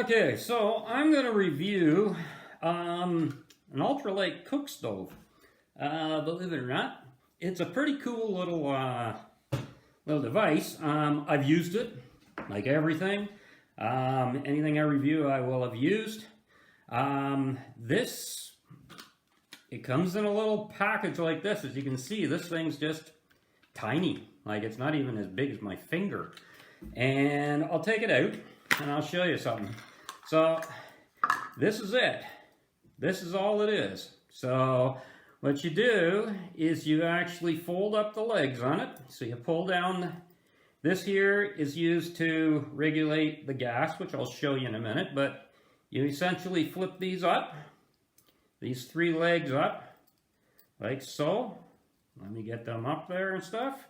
Okay, so I'm going to review an ultralight cook stove. Believe it or not, it's a pretty cool little device. I've used it, like everything. Anything I review, I will have used. It comes in a little package like this. As you can see, this thing's just tiny. Like, it's not even as big as my finger. And I'll take it out and I'll show you something. So this is it. This is all it is. So what you do is you actually fold up the legs on it. So you pull down. This here is used to regulate the gas, which I'll show you in a minute, but you essentially flip these up, these three legs up, like so. Let me get them up there and stuff.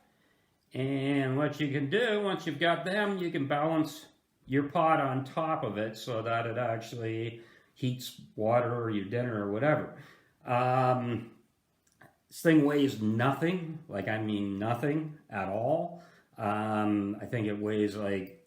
And what you can do, once you've got them, you can balance your pot on top of it so that it actually heats water or your dinner or whatever. This thing weighs nothing, like I mean nothing at all. I think it weighs like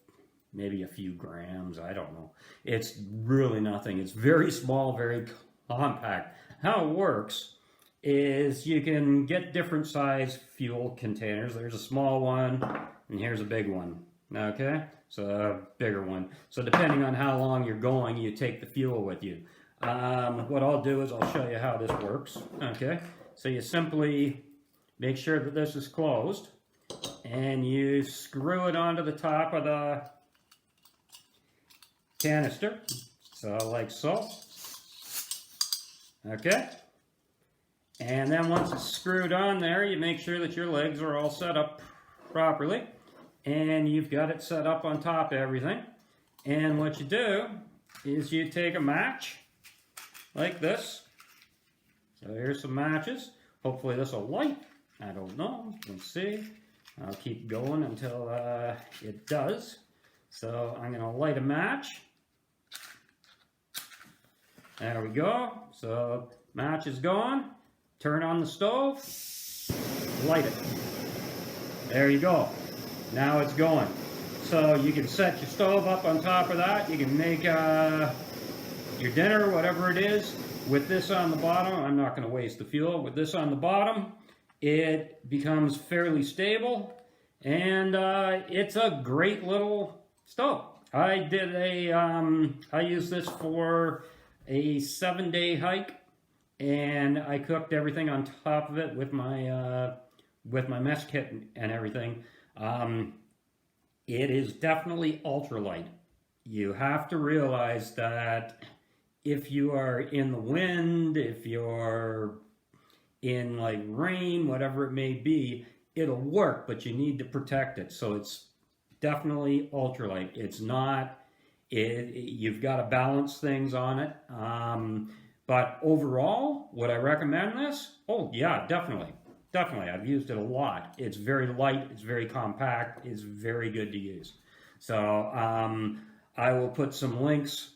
maybe a few grams, I don't know. It's really nothing. It's very small, very compact. How it works is you can get different size fuel containers. There's a small one, and here's a big one, okay? So a bigger one. So depending on how long you're going, you take the fuel with you. What I'll do is I'll show you how this works, okay? So you simply make sure that this is closed, and you screw it onto the top of the canister, so like so, okay? And then once it's screwed on there, you make sure that your legs are all set up properly. And you've got it set up on top of everything. And what you do is you take a match like this. So here's some matches. Hopefully this will light. I don't know. Let's see. I'll keep going until it does. So I'm going to light a match. There we go. So match is gone. Turn on the stove, light it. There you go. Now it's going. So you can set your stove up on top of that. You can make your dinner, whatever it is. With this on the bottom, I'm not going to waste the fuel. With this on the bottom, it becomes fairly stable. And it's a great little stove. I used this for a 7-day hike. And I cooked everything on top of it with my mess kit and everything. It is definitely ultralight. You have to realize that if you are in the wind, if you're in like rain, whatever it may be, it'll work, but you need to protect it. So it's definitely ultralight. It's not, you've got to balance things on it. But overall, would I recommend this? Oh, yeah, definitely. Definitely. I've used it a lot. It's very light. It's very compact. It's very good to use. So I will put some links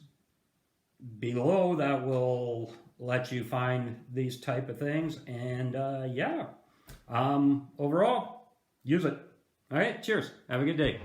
below that will let you find these type of things. And yeah, overall, use it. All right, cheers. Have a good day.